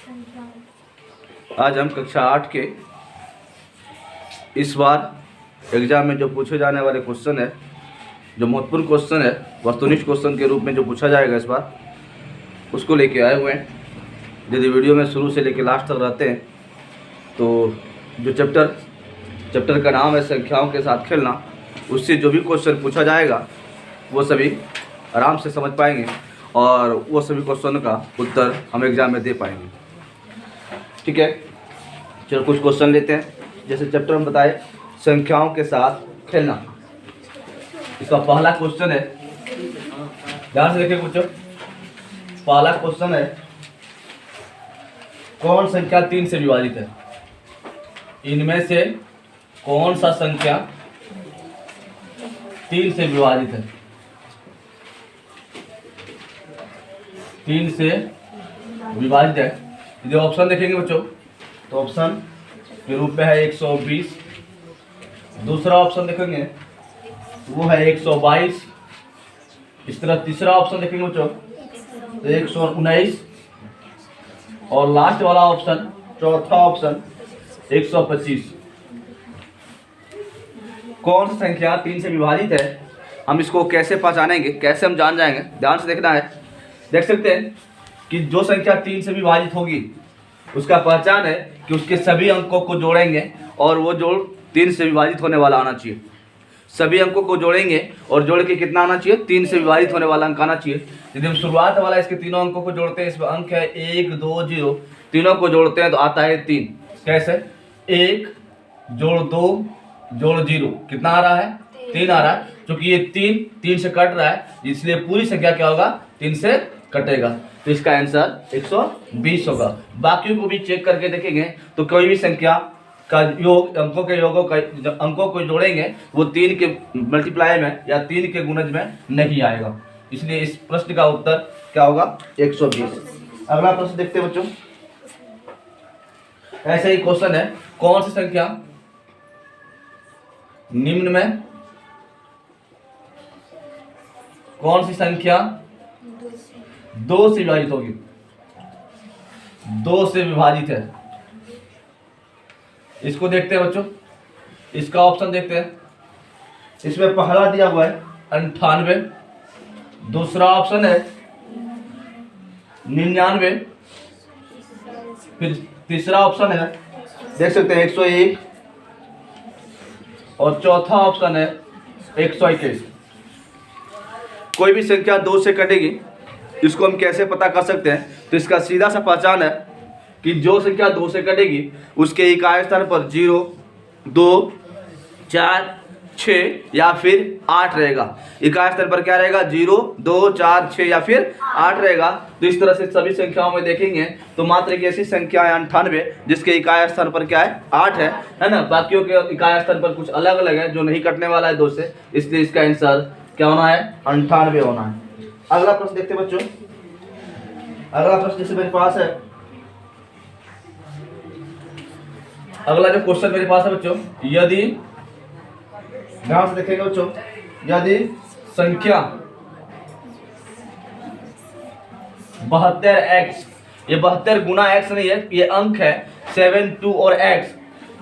आज हम कक्षा 8 के इस बार एग्जाम में जो पूछे जाने वाले क्वेश्चन है, जो महत्वपूर्ण क्वेश्चन है, वस्तुनिष्ठ क्वेश्चन के रूप में जो पूछा जाएगा इस बार, उसको लेके आए हुए हैं। यदि वीडियो में शुरू से लेकर लास्ट तक रहते हैं तो जो चैप्टर का नाम है संख्याओं के साथ खेलना, उससे जो भी क्वेश्चन पूछा जाएगा वो सभी आराम से समझ पाएंगे और वो सभी क्वेश्चन का उत्तर हम एग्जाम में दे पाएंगे। ठीक है, चलो कुछ क्वेश्चन लेते हैं। जैसे चैप्टर में बताए संख्याओं के साथ खेलना, इसका पहला क्वेश्चन है, ध्यान से देखिए बच्चों। पहला क्वेश्चन है, कौन संख्या 3 से विभाजित है? इनमें से कौन सा संख्या 3 से विभाजित है? 3 से विभाजित है। जो ऑप्शन देखेंगे बच्चों तो ऑप्शन के रूप में है 120, दूसरा ऑप्शन देखेंगे वो है 122, इस तरह तीसरा ऑप्शन देखेंगे बच्चों तो 119 और लास्ट वाला ऑप्शन, चौथा ऑप्शन 125। कौन सी संख्या 3 से विभाजित है? हम इसको कैसे पहचानेंगे, कैसे हम जान जाएंगे? ध्यान से देखना है। देख सकते हैं कि जो संख्या 3 से विभाजित होगी उसका पहचान है कि उसके सभी अंकों को जोड़ेंगे और वो जोड़ 3 से विभाजित होने वाला आना चाहिए। सभी अंकों को जोड़ेंगे और जोड़ के कितना आना चाहिए? 3 से विभाजित होने वाला अंक आना चाहिए। यदि हम शुरुआत वाला इसके तीनों अंकों को जोड़ते हैं, इसमें अंक है 1 2 0, तीनों को जोड़ते हैं तो आता है 3। कैसे? 1 जोड़ 2 जोड़ 0, कितना आ रहा है? 3 आ रहा है। क्योंकि ये 3 से कट रहा है, इसलिए पूरी संख्या क्या होगा? 3 से कटेगा। तो इसका आंसर 120 होगा। बाकी को भी चेक करके देखेंगे तो कोई भी संख्या का योग, अंकों को जोड़ेंगे वो 3 के मल्टीप्लाई में या 3 के गुणज में नहीं आएगा। इसलिए इस प्रश्न का उत्तर क्या होगा? 120। अगला प्रश्न देखते हैं बच्चों। ऐसे ही क्वेश्चन है, कौन सी संख्या निम्न में, कौन सी संख्या 2 से विभाजित होगी? 2 से विभाजित है। इसको देखते हैं बच्चों, इसका ऑप्शन देखते हैं। इसमें पहला दिया हुआ है 98, दूसरा ऑप्शन है 99, फिर तीसरा ऑप्शन है देख सकते हैं 101 और चौथा ऑप्शन है 121। कोई भी संख्या 2 से कटेगी, इसको हम कैसे पता कर सकते हैं? तो इसका सीधा सा पहचान है कि जो संख्या 2 से कटेगी उसके इकाई स्थान पर 0 2 4 6 या फिर 8 रहेगा। इकाई स्थान पर क्या रहेगा? 0 2 4 6 या फिर 8 रहेगा। तो इस तरह से सभी संख्याओं में देखेंगे तो मात्र एक ऐसी संख्या है 98 जिसके इकाई स्थान पर क्या है? 8 है ना। बाकियों के इकाई स्थान पर कुछ अलग अलग है जो नहीं कटने वाला है 2 से, इसलिए इसका आंसर क्या होना है? 98 होना है। अगला प्रश्न देखते बच्चों। अगला प्रश्न जैसे मेरे पास है, अगला जो क्वेश्चन मेरे पास है बच्चों, यदि ध्यान से देखेंगे बच्चों, यदि संख्या 72x, ये 72 गुना x नहीं है, ये अंक है 7 2 और x,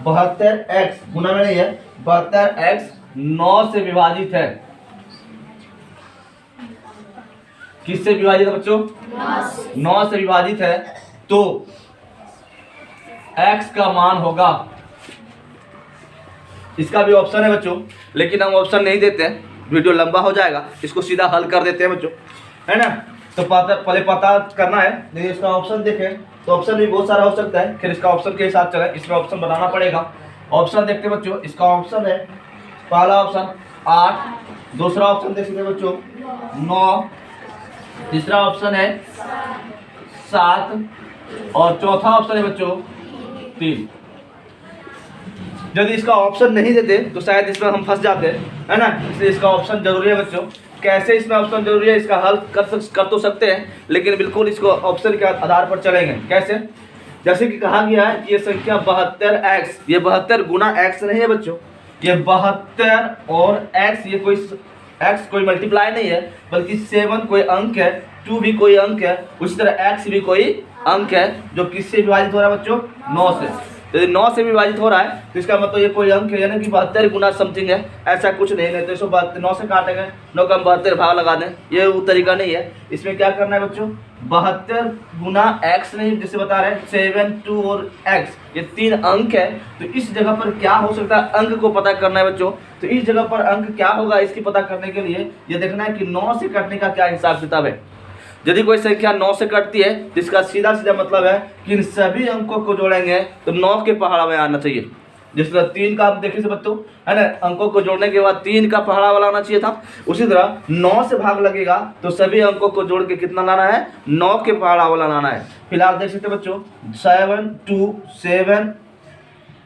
72x गुना में नहीं है, 72x 9 से विभाजित है। किससे विभाजित है बच्चों? 9 से विभाजित है। तो x का मान होगा, इसका भी ऑप्शन है बच्चों, लेकिन हम ऑप्शन नहीं देते हैं, वीडियो लंबा हो जाएगा, इसको सीधा हल कर देते हैं बच्चों, है ना। तो पहले पता करना है। लेकिन इसका ऑप्शन देखें तो ऑप्शन भी बहुत सारा हो सकता है, फिर इसका ऑप्शन के हिसाब चले, इसमें ऑप्शन बनाना पड़ेगा। ऑप्शन देखते हैं बच्चों। इसका ऑप्शन है, पहला ऑप्शन 8, दूसरा ऑप्शन देख सकते हैं बच्चों 9, तीसरा ऑप्शन है 7 और चौथा ऑप्शन है बच्चों 3। यदि इसका ऑप्शन नहीं देते तो शायद इसमें हम फंस जाते, है ना। इसलिए इसका ऑप्शन जरूरी है बच्चों। कैसे इसमें ऑप्शन जरूरी है, इसका हल कर तो सकते हैं, लेकिन बिल्कुल इसको ऑप्शन के आधार पर चलेंगे। कैसे? जैसे कि कहा गया है कि ये संख्या 72x, ये 72 गुना x नहीं है बच्चों, ये 72 और x, ये कोई x कोई मल्टीप्लाई नहीं है, बल्कि 7 कोई अंक है, 2 भी कोई अंक है, उसी तरह x भी कोई अंक है जो किससे विभाजित हो रहा है बच्चों? 9 से। तो यदि 9 से विभाजित हो रहा है तो इसका मतलब ये कोई अंक है, यानी कि 72 गुना समथिंग है, ऐसा कुछ नहीं है। तो इसको 9 से काटेंगे, 9 का 72 भाग लगा दें, ये वो तरीका नहीं है। इसमें क्या करना है बच्चों? 72 गुना x नहीं, जिसे बता रहे हैं 7, 2 और x, ये 3 अंक है। तो इस जगह पर क्या हो सकता है, अंक को पता करना है बच्चों। तो इस जगह पर अंक क्या होगा, इसकी पता करने के लिए ये देखना है कि 9 से कटने का क्या हिसाब किताब है। यदि कोई संख्या 9 से कटती है तो इसका सीधा सीधा मतलब है कि इन सभी अंकों को जोड़ेंगे तो 9 के पहाड़ा में आना चाहिए। जिस तरह 3 का आप देखे से बच्चों, है ना, अंकों को जोड़ने के बाद 3 का पहाड़ा वाला आना चाहिए था, उसी तरह 9 से भाग लगेगा तो सभी अंकों को जोड़ के कितना लाना है? 9 के पहाड़ा वाला लाना है। फिलहाल देख सकते बच्चों, 7 2 7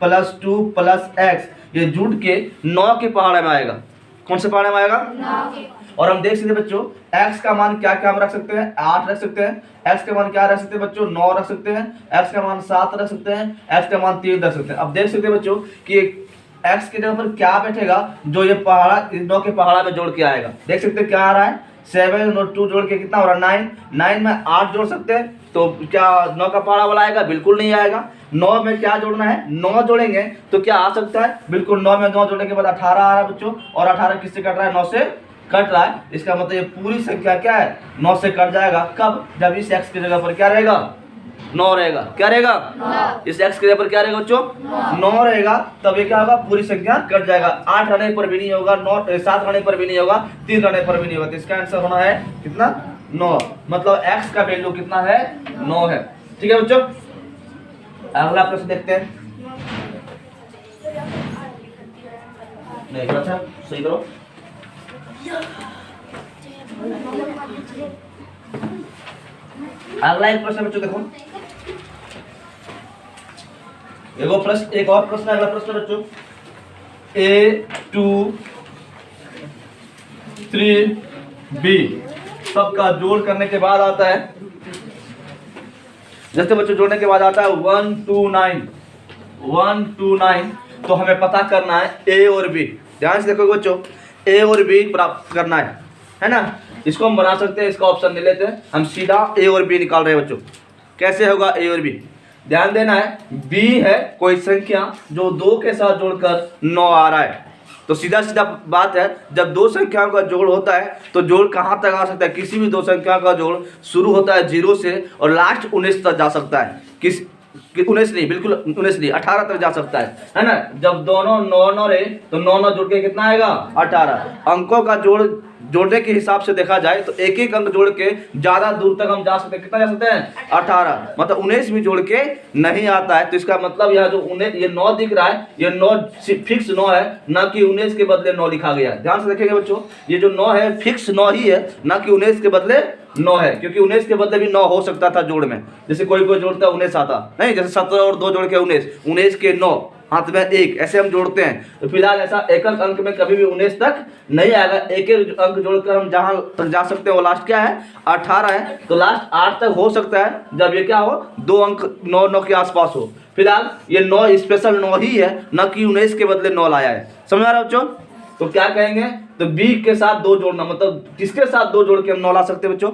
+ 2 + x, ये जुड़ के 9 के पहाड़े में आएगा। कौन से पहाड़े में आएगा? 9 के। और हम देख सकते हैं बच्चों, x का मान क्या क्या हम रख सकते हैं? 8 रख सकते हैं। x का मान क्या रख सकते हैं बच्चों? 9 रख सकते हैं। x का मान 7 रख सकते हैं। x का मान 3 रख सकते हैं। अब देख सकते हैं बच्चों कि x की जगह पर क्या बैठेगा जो ये पहाड़ा 9 के पहाड़ा में जोड़ के आएगा। देख सकते हैं क्या आ रहा है? 7 और 2 जोड़ के कितना हो रहा है? 9। 9 में 8 जोड़ सकते हैं तो क्या 9 का पहाड़ा वाला आएगा? बिल्कुल नहीं आएगा। 9 में क्या जोड़ना है? 9 जोड़ेंगे तो क्या आ सकता है? बिल्कुल 9 में 9 जोड़ने के बाद 18 आ रहा है बच्चों, और 18 किससे कट रहा है? 9 से कट रहा है। इसका मतलब ये पूरी संख्या क्या है? 9 से कट जाएगा। कब? जब इस x की जगह पर क्या रहेगा? 9 रहेगा। क्या रहेगा? 9। इस x की जगह पर क्या रहेगा बच्चों? 9 रहेगा। तब ये क्या होगा? पूरी संख्या कट जाएगा। 8 रहने पर भी नहीं होगा, 7 रहने पर भी नहीं होगा, 3 रहने पर भी नहीं होगा। तो इसका आंसर होना है कितना? 9। मतलब x का वैल्यू कितना है? 9 है। ठीक है बच्चों, अगला प्रश्न देखते हैं। नहीं अच्छा, सही करो। अगला एक प्रश्न बच्चों देखो, एक और प्रश्न, अगला प्रश्न बच्चों, A2 3B सबका जोड़ करने के बाद आता है, जैसे बच्चों जोड़ने के बाद आता है 129। तो हमें पता करना है A और B। ध्यान से देखो बच्चों, A और B प्राप्त करना है ना। इसको हम बना सकते हैं, इसका ऑप्शन ले लेते हैं, हम सीधा A और B निकाल रहे हैं बच्चों। कैसे होगा A और B? ध्यान देना है, B है कोई संख्या जो 2 के साथ जोड़कर 9 आ रहा है। तो सीधा सीधा बात है, जब 2 संख्याओं का जोड़ होता है तो जोड़ कहाँ तक आ सकता है? किसी भी 2 संख्या का जोड़ शुरू होता है 0 से और लास्ट 19 तक जा सकता है। 19 नहीं, बिल्कुल 19 नहीं, 18 तक जा सकता है ना। जब दोनों 9 रहे तो 9 जोड़ के कितना आएगा? 18। अंकों का जोड़ने के हिसाब से देखा जाए तो एक एक अंक जोड़ के ज्यादा दूर तक हम जा सकते हैं। कितना जा सकते हैं? 18। मतलब 19 भी जोड़ के नहीं आता है। तो इसका मतलब यह जो 19 ये 9 दिख रहा है, ये 9 फिक्स 9 है, ना कि 19 के बदले 9 लिखा गया है। ध्यान से देखेंगे बच्चों, ये जो 9 है फिक्स 9 ही है, ना कि 19 के बदले 9 है, क्योंकि 19 के बदले भी 9 हो सकता था जोड़ में। जैसे कोई जोड़ता 19 आता नहीं, जैसे 17 और 2 जोड़ के 19 के 9, हाथ में 1, ऐसे हम जोड़ते हैं। तो फिलहाल ऐसा एक अंक में कभी भी 19 तक नहीं आएगा। एक एक अंक जोड़कर हम जहां तक जा सकते हैं वो लास्ट क्या है? 18 है। तो लास्ट 8 तक हो सकता है जब ये क्या हो? 2 अंक 9 के आसपास हो। फिलहाल ये 9 स्पेशल 9 ही है, न कि 19 के बदले 9 लाया है। समझ आ रहा है बच्चों? तो क्या कहेंगे? तो B के साथ 2 जोड़ना, मतलब किसके साथ 2 जोड़ के हम 9 ला सकते हैं बच्चों?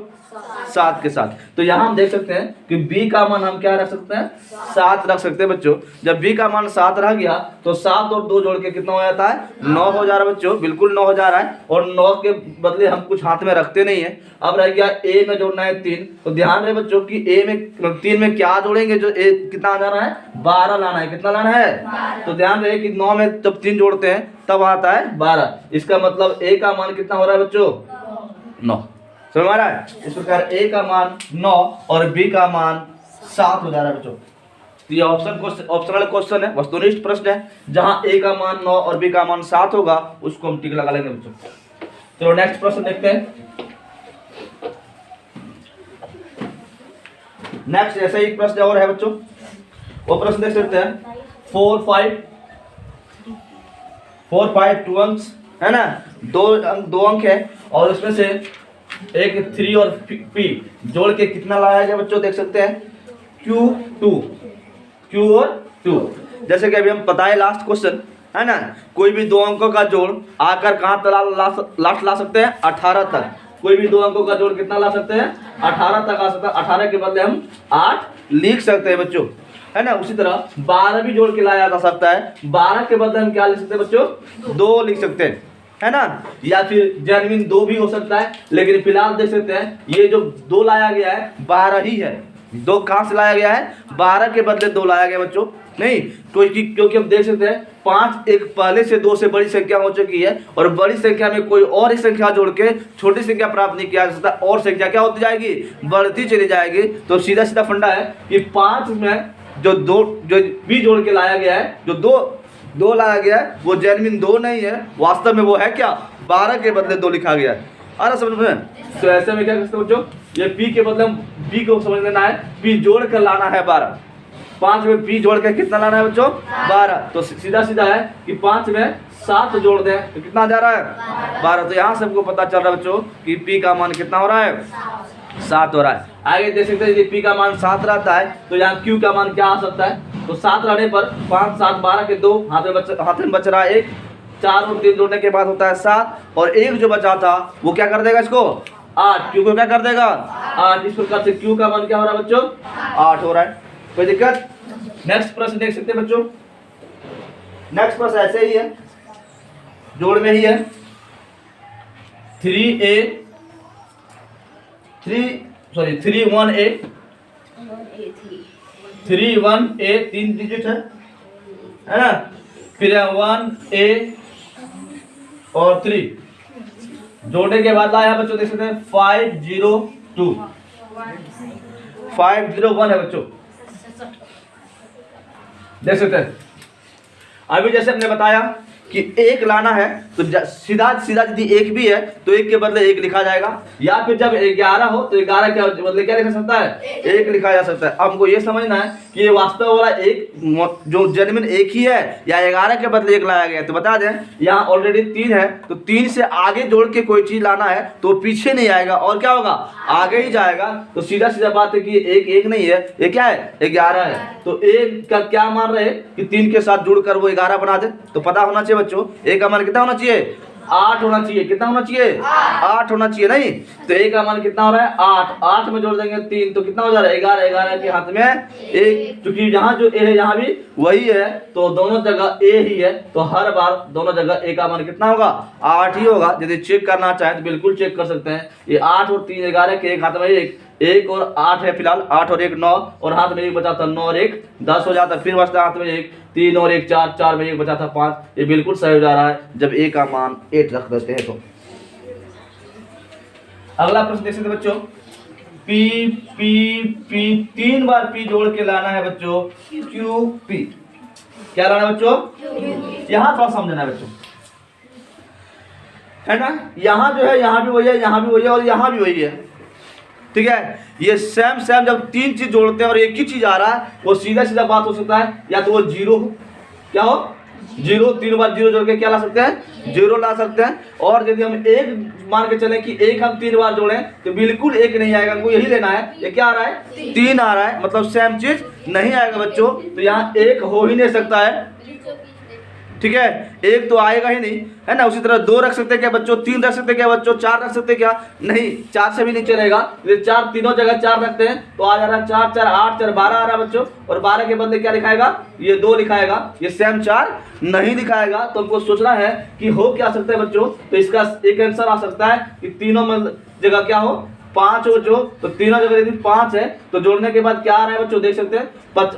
7 के साथ। तो यहाँ हम देख सकते हैं कि B का मान हम क्या रख सकते हैं? 7 रख सकते हैं बच्चों। जब B का मान 7 रह गया तो 7 और 2 जोड़ के कितना हो जाता है? 9 हो जा रहा है बच्चों, बिल्कुल 9 हो जा रहा है। और 9 के बदले हम कुछ हाथ में रखते नहीं है। अब रह गया A में जोड़ना है 3। तो ध्यान रहे बच्चों कि A में 3 में क्या जोड़ेंगे? जो A कितना जाना है? 12 लाना है। कितना लाना है? 12। तो ध्यान रहे कि 9 में जब 3 जोड़ते हैं तब आता है 12। इसका मतलब A का मान कितना हो रहा है बच्चों? 9। समझ आ रहा है? इस प्रकार A का मान 9 और B का मान 7 हो जा रहा है बच्चों। तो ये ऑप्शनल क्वेश्चन है, वस्तुनिष्ठ प्रश्न है। जहां A का मान 9 और B का मान 7 होगा उसको हम टिक लगा लेंगे बच्चों। तो नेक्स्ट प्रश्न देखते हैं। नेक्स्ट ऐसा ही प्रश्न और है बच्चों, वो प्रश्न देख सकते हैं। 4 5 2 अंक है ना, 2 अंक है और उसमें से एक 3 और P जोड़ के कितना लाया जाए बच्चों? देख सकते हैं Q और 2। जैसे कि अभी हम पता है लास्ट क्वेश्चन है ना, कोई भी 2 अंकों का जोड़ आकर कहाँ तक लास्ट ला सकते हैं? 18 तक। कोई भी 2 अंकों का जोड़ कितना ला सकते हैं, 18 तक आ सकता है। 18 के बदले हम 8 लिख सकते हैं बच्चों, है ना। उसी तरह 12 भी जोड़ के लाया जा सकता है। 12 के बदले हम क्या लिख सकते हैं बच्चों, 2 लिख सकते हैं, है ना। या फिर जेन्युइन 2 भी हो सकता है, लेकिन फिलहाल देख सकते हैं ये जो 2 लाया गया है 12 ही है। 2 कहाँ से लाया गया है, 12 के बदले 2 लाया गया बच्चों, नहीं तो क्योंकि हम देख सकते हैं 5 एक पहले से 2 से बड़ी संख्या हो चुकी है, और बड़ी संख्या में कोई और एक संख्या जोड़ के छोटी संख्या प्राप्त नहीं किया जा सकता, और संख्या क्या होती जाएगी, बढ़ती चली जाएगी। तो सीधा सीधा फंडा है कि 5 में जो भी जोड़ के लाया गया है, जो दो लाया गया है, वो जेन्युइन 2 नहीं है, वास्तव में वो है क्या, 12 के बदले 2 लिखा गया है। आ रहा समझ में। तो ऐसे में क्या कर सकते हो बच्चों, ये p के बदले हम p को समझ लेना है, p जोड़ कर लाना है 12। 5 में p जोड़ के कितना लाना है बच्चों, 12। तो सीधा सीधा है कि 5 में 7 जोड़ दें तो कितना जा रहा है, 12। तो यहाँ से हमको पता चल रहा है बच्चों कि p का मान कितना हो रहा है, 7 हो रहा है। आगे देख सकते हैं यदि p का मान 7 रहता है तो यहाँ q का मान क्या आ सकता है। तो 7 रहने पर 5 7 12 के 2 हाथ में बच रहा है 1, 4 और 3 जोड़ने के बाद होता है 7, और 1 जो बचा था वो क्या कर देगा इसको, 8। q को क्या कर देगा, 8। इस प्रकार से q का मान क्या हो रहा है बच्चों, 8 हो रहा है। कोई दिक्कत। नेक्स्ट प्रश्न देख सकते हैं बच्चों। नेक्स्ट प्रश्न ऐसे ही है, जोड़ में ही है। 3 1a 3 डिजिट है ना। फिर 1a और 3 जोड़ने के बाद आया बच्चों, देख सकते हैं 502 501 है बच्चों, देख सकते हैं। अभी जैसे हमने बताया कि 1 लाना है तो सीधा सीधा यदि 1 भी है तो 1 के बदले 1 लिखा जाएगा, या फिर जब 11 हो तो 11 के बदले क्या लिखा सकता है, 1 लिखा जा सकता है। अब हमको ये समझना है कि ये वास्तव वाला 1 जो जेन्युइन 1 ही है या 11 के बदले 1 लाया गया है। तो बता दें यहाँ ऑलरेडी 3 है, तो 3 से आगे जोड़ के कोई चीज लाना है तो पीछे नहीं आएगा और क्या होगा, आगे ही जाएगा। तो सीधा सीधा बात है कि 1 नहीं है, ये क्या है, 11 है। तो 1 का क्या मान रहे कि 3 के साथ जुड़कर वो 11 बना दे। तो पता होना चाहिए बच्चों 1 का मान कितना होना चाहिए, 8 होना चाहिए। कितना होना चाहिए, 8 होना चाहिए, नहीं तो 1 का मान कितना हो रहा है, 8। 8 में जोड़ देंगे 3 तो कितना हो जा रहा है, 11। 11 के हाथ में 1, क्योंकि यहाँ जो a है यहाँ भी वही है, तो दोनों जगह a ही है, तो हर बार दोनों जगह a का मान कितना होगा, 8 ही होगा। यदि चेक करना चाहें तो बिल्कुल चेक कर सकते हैं। ये 8 और 3 11 के एक हाथ में 1 और 8 है, फिलहाल 8 और 1 9, और हाथ में 1 बचा था 9 और 1 10 हो जाता। फिर बचता हाथ में 1 3 और 1 4, 4 में 1 बचा था 5। ये बिल्कुल सही हो जा रहा है जब a का मान 8 रख देते हैं। तो अगला प्रश्न देख सकते हैं बच्चों, p 3 बार p जोड़ के लाना है बच्चों, qp क्या लाना है बच्चों, यहाँ थोड़ा समझना है बच्चों, है ना। यहाँ जो है यहाँ भी वही है, यहाँ भी वही है और यहाँ भी वही है, ठीक है। ये सेम जब 3 चीज जोड़ते हैं और एक ही चीज आ रहा है, वो सीधा सीधा बात हो सकता है या तो वो 0 हो, क्या हो 0। 3 बार 0 जोड़ के क्या ला सकते हैं, 0 ला सकते हैं। और यदि हम 1 मान के चलें कि 1 हम 3 बार जोड़ें तो बिल्कुल 1 नहीं आएगा, हमको यही लेना है। ये क्या आ रहा है, 3 आ रहा है, मतलब सेम चीज नहीं आएगा बच्चों। तो यहाँ 1 हो ही नहीं सकता है, ठीक है, 1 तो आएगा ही नहीं, है ना। उसी तरह 2 रख सकते हैं क्या बच्चों, 3 रख सकते हैं क्या बच्चों, 4 रख सकते हैं क्या, नहीं 4 से भी नहीं चलेगा। ये 4 तीनों जगह 4 रखते हैं तो आ जा रहा है 4 4 8 4 12 आ रहा है बच्चों। और 12 के बदले क्या लिखाएगा, ये 2 लिखाएगा, ये सेम 4 नहीं लिखाएगा। तो हमको सोचना है कि हो क्या सकता है बच्चों। तो इसका एक आंसर आ सकता है कि तीनों में जगह क्या हो, 5 हो बच्चों। तो तीनों जगह यदि 5 है तो जोड़ने के बाद क्या आ रहा है बच्चों, देख सकते हैं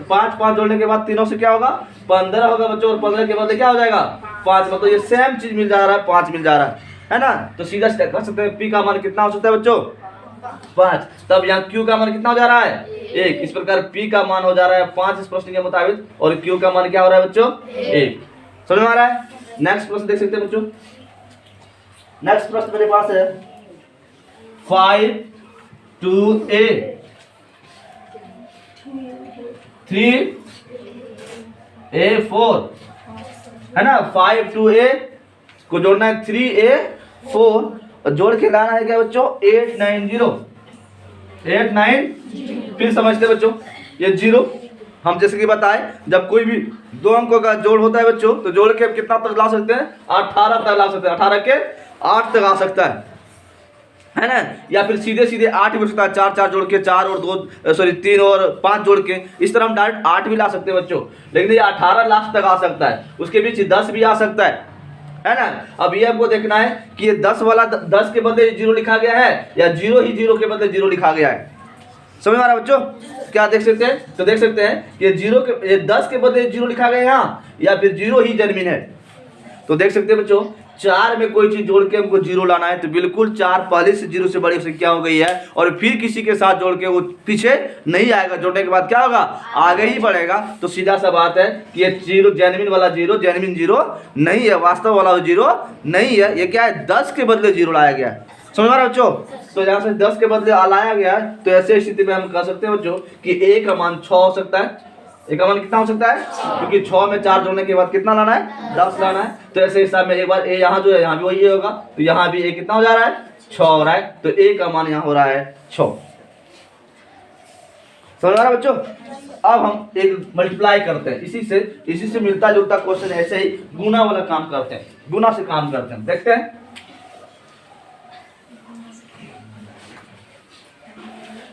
5 जोड़ने के बाद तीनों से क्या होगा, 15 होगा बच्चों। और 15 के बाद क्या हो जाएगा, 5। मतलब ये सेम चीज मिल जा रहा है, 5 मिल जा रहा है ना। तो सीधा सीधा कर सकते हैं p का मान कितना हो सकता है बच्चों, 5। तब यहाँ q का मान कितना हो जा रहा है, 1। इस प्रकार p का मान हो जा रहा है 5 इस प्रश्न के मुताबिक, और q का मान क्या हो रहा है बच्चों, 1। समझ में आ रहा है। नेक्स्ट प्रश्न देख सकते हैं बच्चों। नेक्स्ट प्रश्न मेरे पास है 5 3a 4, है ना। 5 2a को जोड़ना है 3a 4, और जोड़ के लाना है क्या बच्चों, 890। फिर समझते बच्चों, ये 0 हम जैसे कि बताए जब कोई भी 2 अंकों का जोड़ होता है बच्चों तो जोड़ के कितना तक ला सकते हैं, 18 तक ला सकते हैं। 18 के 8 तक आ सकता है, है ना, या फिर सीधे सीधे 8 भी हो सकता है, 4 4 जोड़ के, 4 और 2 सॉरी 3 और 5 जोड़ के, इस तरह हम डायरेक्ट 8 भी ला सकते हैं बच्चों। लेकिन ये 18 लास्ट तक आ सकता है, उसके बीच 10 भी आ सकता है ना। अब ये हमको देखना है कि ये 10 वाला 10 के बदले 0 लिखा गया है या 0 ही 0 के बदले 0 लिखा गया है। समझ में आ रहा है बच्चों? क्या देख सकते हैं? तो देख सकते हैं कि ये 10 के बदले 0 लिखा गया है यहाँ, या फिर 0 ही जेन्युइन है। तो देख सकते हैं बच्चों, 4 में कोई चीज जोड़ के हमको 0 लाना है, तो बिल्कुल 4 पहले से 0 से बड़ी संख्या हो गई है, और फिर किसी के साथ जोड़ के वो पीछे नहीं आएगा, जोड़ने के बाद क्या होगा, आगे ही बढ़ेगा। तो सीधा सा बात है कि ये 0 जेन्युइन वाला 0 जेन्युइन 0 नहीं है, वास्तव वाला 0 नहीं है, ये क्या है, 10 के बदले 0 लाया गया है। समझ में आ रहा है बच्चों? तो यहाँ से 10 के बदले लाया गया है, तो ऐसे स्थिति में हम कह सकते हैं बच्चों कि a का मान 6 हो सकता है। a का मान कितना हो सकता है? क्योंकि 6 में 4 जोड़ने के बाद कितना लाना है, 10 लाना है। तो ऐसे हिसाब में एक बार a यहाँ जो है, यहाँ भी वही होगा, तो यहाँ भी a कितना हो जा रहा है, 6 हो रहा है। तो a का मान यहाँ हो रहा है 6। समझ आ रहा है बच्चों? अब हम एक मल्टीप्लाई करते हैं, इसी से मिलता जुलता क्वेश्चन, ऐसे ही गुना वाला काम करते हैं, गुना से काम करते हैं। देखते हैं,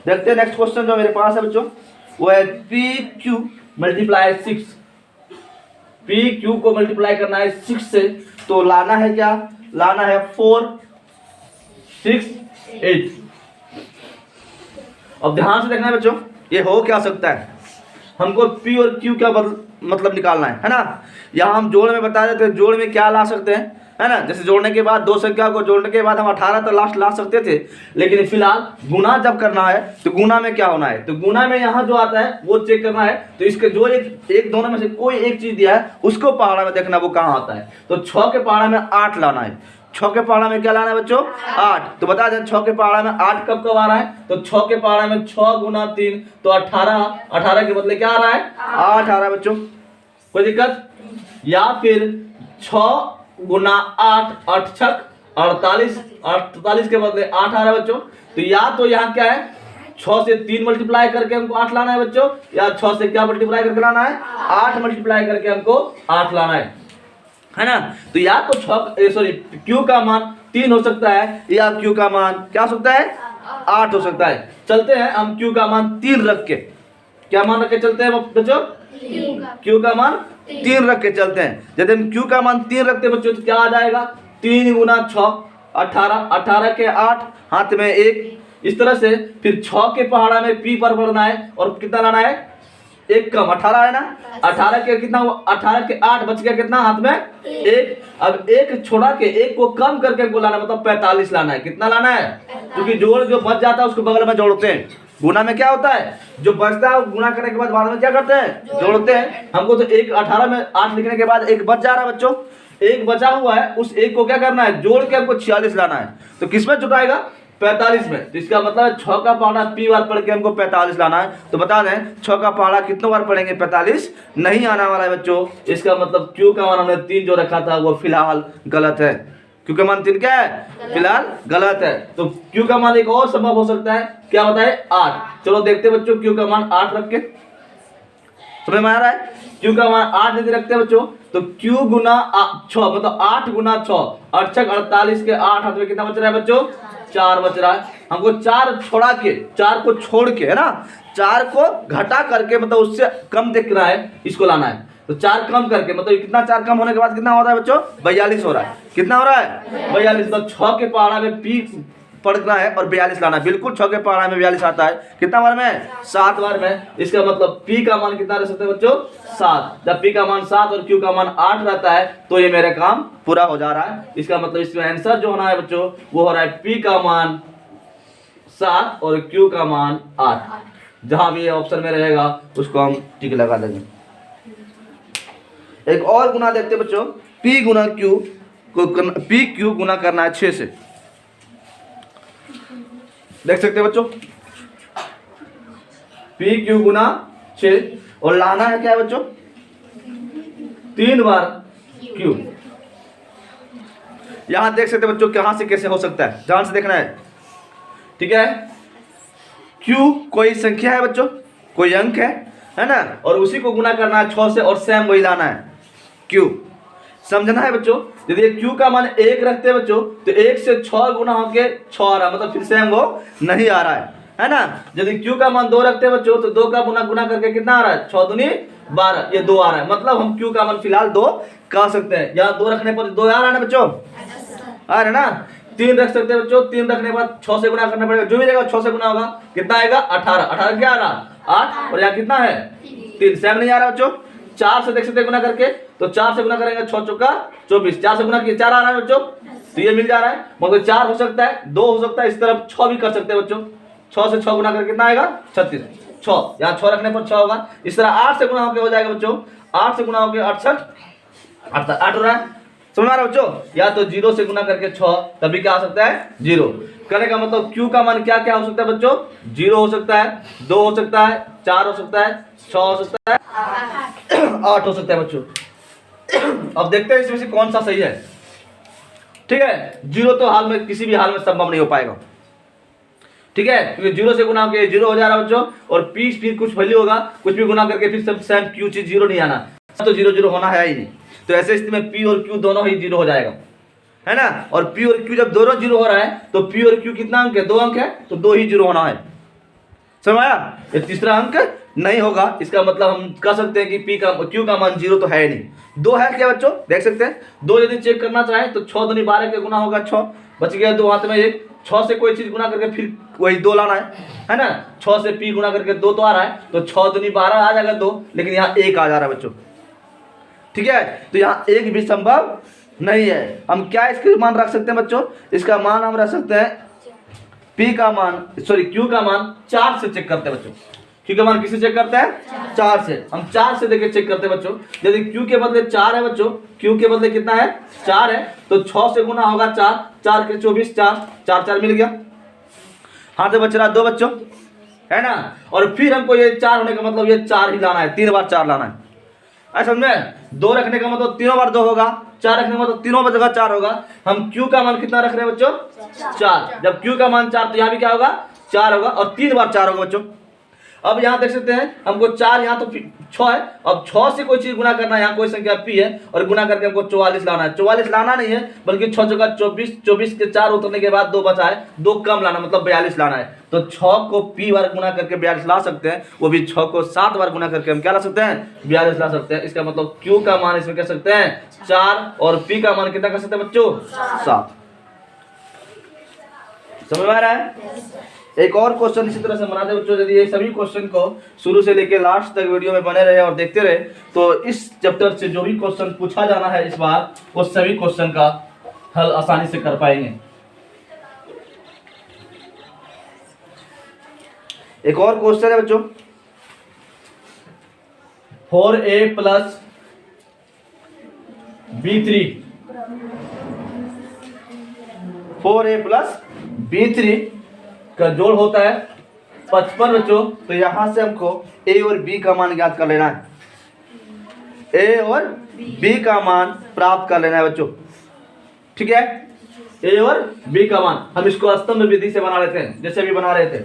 देखते हैं नेक्स्ट क्वेश्चन जो मेरे पास है बच्चों, वो है P Q multiply 6। P Q को मल्टीप्लाई करना है 6 से, तो लाना है क्या, लाना है 4 6 8। अब ध्यान से देखना है बच्चों, ये हो क्या सकता है, हमको पी और क्यू का मतलब निकालना है ना। यहाँ हम जोड़ में बता देते हैं, जोड़ में क्या ला सकते हैं, है ना। जैसे जोड़ने के बाद 2 संख्या को जोड़ने के बाद हम 18 तक लास्ट ला सकते थे, लेकिन फिलहाल गुना जब करना है तो गुना में क्या होना है, तो गुना में यहाँ जो आता है वो चेक करना है। तो इसके जो एक दोनों में से कोई एक चीज दिया है उसको पहाड़ा में देखना वो कहाँ आता है। तो 6 के पहाड़ा में 8 लाना है, 6 के पहाड़ा में क्या लाना है बच्चों, 8। तो बता दें 6 के पहाड़ा में 8 कब कब आ रहा है, तो 6 के पहाड़ा में 6 गुना 3, तो 18 के बदले क्या आ रहा है, 8 आ रहा है बच्चों। कोई दिक्कत? या फिर 6 गुना 8 8 छक 48 के बदले 8 आ रहा है बच्चों। तो या तो यहाँ क्या है, 6 से 3 मल्टीप्लाई करके हमको 8 लाना है बच्चों, या 6 से क्या मल्टीप्लाई करके लाना है, 8 मल्टीप्लाई करके हमको 8 लाना है ना। तो या तो क्यू का मान 3 हो सकता है, या क्यू का मान क्या हो सकता है, 8 हो सकता है। चलते हैं हम क्यू का मान 3 रख के, क्या मान रख के चलते हैं बच्चों, क्यू का मान 3 रख के चलते हैं। जब हम क्यू का मान 3 रखते हैं बच्चों, तो क्या आ जाएगा, 3 गुना 6 18, 18 के 8 हाथ में 1, इस तरह से। फिर 6 के पहाड़ा में पी पर बढ़ना है, और कितना लाना है, 1 कम 18 है ना, 18 के कितना, 18 के 8 बच गया कितना हाथ में, 1। अब 1 छोड़ा के 1 को कम करके हमको लाना, मतलब 45 लाना है। कितना लाना है, क्योंकि जोड़ जो बच जाता है उसको बगल में जोड़ते हैं। गुना में क्या होता है, जो बचता है गुना करने के बाद में क्या करते हैं, जोड़ते हैं। हमको तो 18 में 8 लिखने के बाद 1 बच जा रहा है बच्चों, 1 बचा हुआ है, उस 1 को क्या करना है, जोड़ के हमको 46 लाना है। तो किसमें जुटाएगा, 45 में। तो इसका मतलब है 6 का पहाड़ा पी बार पढ़ के हमको 45 लाना है। तो बता दें 6 का पहाड़ा कितने बार पढ़ेंगे, 45 नहीं आना वाला है बच्चों। इसका मतलब क्यू का मान हमने 3 जो रखा था वो फिलहाल गलत है। क्यू का मान 3 क्या है, फिलहाल गलत है। तो क्यू का मान एक और संभव हो सकता है, क्या होता है, 8। चलो देखते हैं बच्चों, क्यू का मान 8 रख के, समझ में आ रहा है, क्यू का मान 8 यदि रखते हैं बच्चों, तो क्यू गुना 6 मतलब 8 गुना 6 8 छक 48 के 8 हाथ में कितना बच रहा है बच्चों, 4 बच रहा है। हमको 4 छोड़ा के, 4 को छोड़ के, है ना, 4 को घटा करके मतलब उससे कम दिख रहा है, इसको लाना है। तो 4 कम करके मतलब कितना, 4 कम होने के बाद कितना हो रहा है बच्चों, 42 हो रहा है। कितना हो रहा है, 42। तो 6 के पहाड़ा में पी पढ़ना है और 42 लाना है। बिल्कुल 6 के पहाड़ा में 42 आता है, कितना बार में, 7 बार में। इसका मतलब पी का मान कितना रह सकता है बच्चों, 7। जब पी का मान 7 और क्यू का मान 8 रहता है तो ये मेरा काम पूरा हो जा रहा है। इसका मतलब इसमें आंसर जो होना है बच्चों वो हो रहा है पी का मान 7 और क्यू का मान 8। जहां भी ये ऑप्शन में रहेगा उसको हम टिक लगा देंगे। एक और गुना देखते हैं बच्चों, पी गुना क्यू को, पी क्यू गुना करना है 6 से। देख सकते हैं बच्चों, पी क्यू गुना 6, और लाना है क्या है बच्चों, 3 बार क्यू। यहां देख सकते हैं बच्चों कहां से कैसे हो सकता है, ध्यान से देखना है, ठीक है। क्यू कोई संख्या है बच्चों, कोई अंक है ना, और उसी को गुना करना है 6 से, और सेम वही लाना है। क्यू समझना है बच्चों। यदि q का मान 1 रखते हैं बच्चों तो 1 से 6 गुना होके 6 आ रहा है, मतलब फिर से हम वो नहीं आ रहा है ना। यदि q का मान 2 रखते हैं बच्चों तो 2 का गुना करके कितना आ रहा है, 6 दूनी 12, ये 2 आ रहा है, मतलब हम q का मान फिलहाल 2 कह सकते हैं। यहाँ 2 रखने पर 2 आ रहा है ना बच्चों, आ रहा है ना। 3 रख सकते हैं बच्चों, 3 रखने के बाद 6 से गुना करना पड़ेगा, जो भी रहेगा 6 से गुना होगा, कितना आएगा 18, 18 क्या आ रहा 8, और यहाँ कितना है 3, सेम नहीं आ रहा बच्चों। 4 से देख सकते हैं गुना करके, तो 4 से गुना करेंगे 6 चौका 24, 4 से गुना किया 4 आ रहा है बच्चों, तो ये मिल जा रहा है। मतलब 4 हो सकता है, 2 हो सकता है, इस तरफ 6 भी कर सकते हैं बच्चों। 6 से 6 गुना करके कितना आएगा 36, 6 यहाँ 6 रखने पर 6 होगा। इस तरह 8 से गुना होकर हो जाएगा बच्चों, 8 से गुना होकर 68, 8 हो रहा है, समझ आ रहा है बच्चों। या तो 0 से गुना करके 6, तभी क्या आ सकता है 0। करने का मतलब q का मान क्या क्या हो सकता है बच्चों, 0 हो सकता है, 2 हो सकता है, 4 हो सकता है, 6 हो सकता है, 8 हो सकता है बच्चों। अब देखते हैं इसमें से कौन सा सही है। ठीक है, 0 तो हाल में किसी भी हाल में संभव नहीं हो पाएगा, ठीक है, क्योंकि 0 से गुना होकर 0 हो जा रहा है बच्चों, और p फिर कुछ वैल्यू होगा, कुछ भी गुना करके फिर सब सेम q चीज 0 नहीं आना, तो 0 0 होना है ही नहीं। तो ऐसे स्थिति में p और q दोनों ही 0 हो जाएगा, है ना। और p और q जब दोनों 0 हो रहा है तो p और q कितना अंक है, 2 अंक है, तो 2 ही 0 होना है, समझ आया। ये तीसरा अंक नहीं होगा, इसका मतलब हम कह सकते हैं कि q का मान 0 तो है नहीं। 2 है क्या बच्चों, देख सकते हैं 2 यदि चेक करना चाहे तो 6 दूनी 12 के गुना होगा 6, बच गया 2 हाथ में 1, 6 से कोई चीज गुना करके फिर वही 2 लाना है ना। 6 से p गुना करके 2 तो आ रहा है, तो 6 दूनी 12 आ जाएगा 2, लेकिन यहाँ 1 आ जा रहा है बच्चों, ठीक है। तो यहाँ 1 भी संभव नहीं है। हम क्या इसके मान रख सकते हैं बच्चों, इसका मान हम रख सकते हैं p का मान, सॉरी q का मान 4 से चेक करते हैं बच्चों। q का मान किससे चेक करते हैं, 4 से। हम 4 से देके चेक करते हैं बच्चों। यदि q के बदले 4 है बच्चों, q के बदले कितना है 4 है, तो 6 से गुना होगा 4, 4 के 24, 4 4 4 मिल गया, हाथ में बच रहा 2 बच्चों, है ना। और फिर हमको ये 4 होने का मतलब ये 4 ही लाना है, 3 बार 4 लाना है, ऐसा समझ में। 2 रखने का मतलब 3 बार 2 होगा, 4 रखने का मतलब 3 जगह 4 होगा। हम q का मान कितना रख रहे हैं बच्चों, 4। जब q का मान 4 तो यहाँ भी क्या होगा 4 होगा, और 3 बार 4 होगा बच्चों। अब यहाँ देख सकते हैं हमको 4, यहाँ तो 6 है, अब 6 से कोई चीज गुना करना है, यहाँ कोई संख्या p है, और गुना करके हमको 44 लाना है। 44 लाना नहीं है, बल्कि 6 जगह 24, 24 के 4 उतरने के बाद 2 बचा है, 2 कम लाना, मतलब 42 लाना है। तो 6 को p बार गुना करके 42 ला सकते हैं, वो भी 6 को 7 बार गुना करके हम क्या ला सकते हैं 42 ला सकते हैं। इसका मतलब q का मान इसमें कह सकते हैं 4, और p का मान कितना कर सकते हैं बच्चों 7। समझ में आ रहा है। एक और क्वेश्चन इसी तरह से बनाते बच्चों। यदि ये सभी क्वेश्चन को शुरू से लेकर लास्ट तक वीडियो में बने रहे और देखते रहे, तो इस चैप्टर से जो भी क्वेश्चन पूछा जाना है इस बार, वो सभी क्वेश्चन का हल आसानी से कर पाएंगे। एक और क्वेश्चन है बच्चों, 4a plus b3, 4a plus b3 का जोड़ होता है 55 बच्चों। तो यहां से हमको a और b का मान ज्ञात कर लेना है, a और b का मान प्राप्त कर लेना है बच्चों, ठीक है। a और b का मान हम इसको स्तंभ विधि से बना लेते हैं, जैसे अभी बना रहे थे।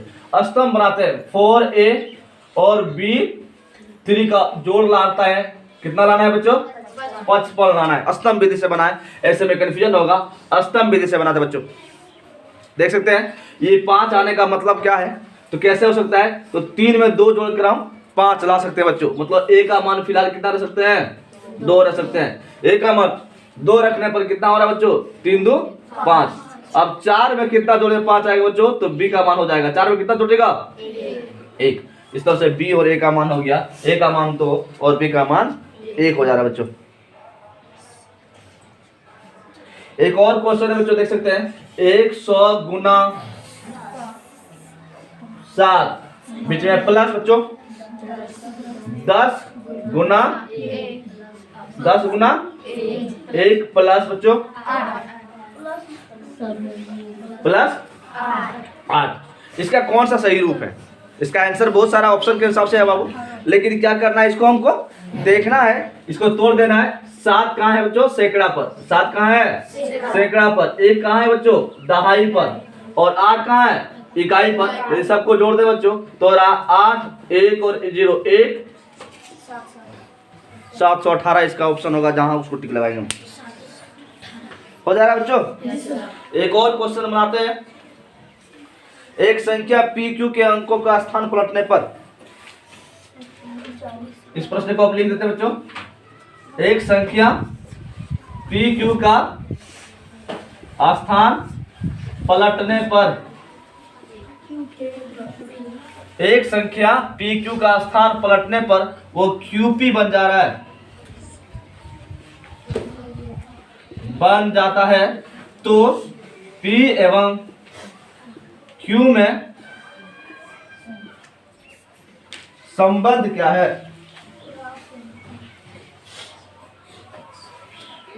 स्तंभ बनाते हैं, 4a और b3 का जोड़ लाता है, कितना लाना है बच्चों 55 लाना है। स्तंभ विधि से बनाए, ऐसे में कंफ्यूजन होगा, स्तंभ विधि से बनाते बच्चों। देख सकते हैं ये 5 आने का मतलब क्या है, तो कैसे हो सकता है, तो 3 में 2 जोड़कर हम 5 ला सकते हैं बच्चों। मतलब a का मान फिलहाल कितना रख सकते हैं 2 रख सकते हैं। a का मान 2 रखने पर कितना हो रहा है बच्चों 3 2 5। अब 4 में कितना जोड़े 5 आएगा बच्चों, तो b का मान हो जाएगा, 4 में कितना जुड़ेगा 1। इस तरह से b और a का मान हो गया, a का मान 2 और b का मान 1 हो जा रहा है बच्चों। एक और क्वेश्चन है बच्चों, देख सकते हैं 100 गुना 7, बीच में प्लस बच्चों 10 गुना 1 प्लस बच्चों प्लस 8। इसका कौन सा सही रूप है, इसका आंसर बहुत सारा ऑप्शन के हिसाब से है बाबू, लेकिन क्या करना है, इसको हमको देखना है, इसको तोड़ देना है। 7 कहाँ है बच्चों सैकड़ा पर, 7 कहाँ है सैकड़ा पर, 1 कहाँ है बच्चों दहाई पर, और 8 कहाँ है इकाई पर। यदि सबको जोड़ दे बच्चों तो रहा 8 1 और 0 1 718 इसका ऑप्शन होगा, जहां उसको टिक लगाएंगे हम। हो जा रहा है बच्चों? एक और क्वेश्चन बनाते हैं। एक संख्या पी क्यू के अंकों का स्थान पलटने पर, इस प्रश्न को आप लिख देते हैं बच्चों। एक संख्या पी क्यू का स्थान पलटने पर, एक संख्या पी क्यू का स्थान पलटने पर वो क्यूपी बन जा रहा है, बन जाता है, तो P एवं Q में संबंध क्या है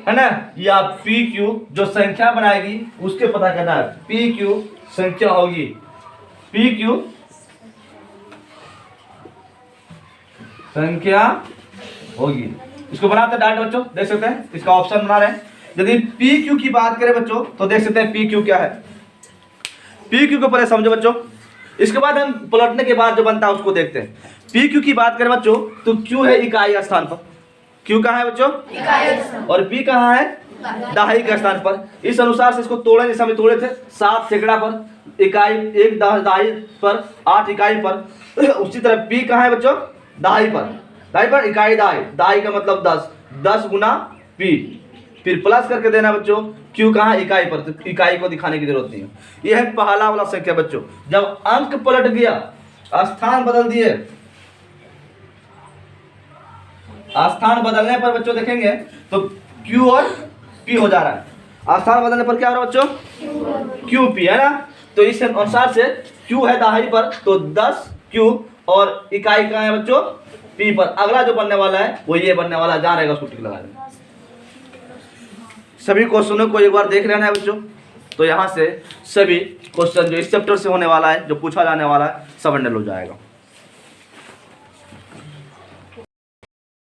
ना? या PQ जो संख्या बनाएगी उसके पता करना है। PQ संख्या होगी, PQ संख्या होगी। इसको बनाते हैं डायरेक्ट बच्चों, देख सकते हैं इसका ऑप्शन बना रहे हैं। यदि पी क्यू की बात करें बच्चों तो देख सकते हैं पी क्यू क्या है। पी क्यू को पहले समझो बच्चों, इसके बाद हम पलटने के बाद जो बनता है उसको देखते हैं। पी क्यू की बात करें बच्चों तो क्यू है इकाई स्थान पर, क्यू कहाँ है बच्चों? और पी कहाँ है? दहाई के स्थान पर। इस अनुसार से इसको तोड़े, जैसे हम तोड़े थे 7 सैकड़ा पर, इकाई 1 दहाई पर, 8 इकाई पर। उसी तरह पी कहाँ है बच्चों? दहाई पर, दहाई पर इकाई दहाई, दहाई का मतलब 10, 10 गुना पी, फिर प्लस करके देना बच्चों। क्यू कहाँ? इकाई पर, तो इकाई को दिखाने की जरूरत नहीं है। यह है पहला वाला संख्या बच्चों। जब अंक पलट गया, स्थान बदल दिए, स्थान बदलने पर बच्चों देखेंगे तो क्यू और पी हो जा रहा है। स्थान बदलने पर क्या हो रहा है बच्चों? क्यू पी है ना। तो इस अनुसार से क्यू है दहाई पर तो 10 क्यू और इकाई कहाँ है बच्चों? पी पर। अगला जो बनने वाला है वो ये बनने वाला है, जहाँ रहेगा उसको टिक लगा देना। सभी क्वेश्चनों को एक बार देख लेना है बच्चों। तो यहाँ से सभी क्वेश्चन जो इस चैप्टर से होने वाला है, जो पूछा जाने वाला है, सब हैंडल हो जाएगा।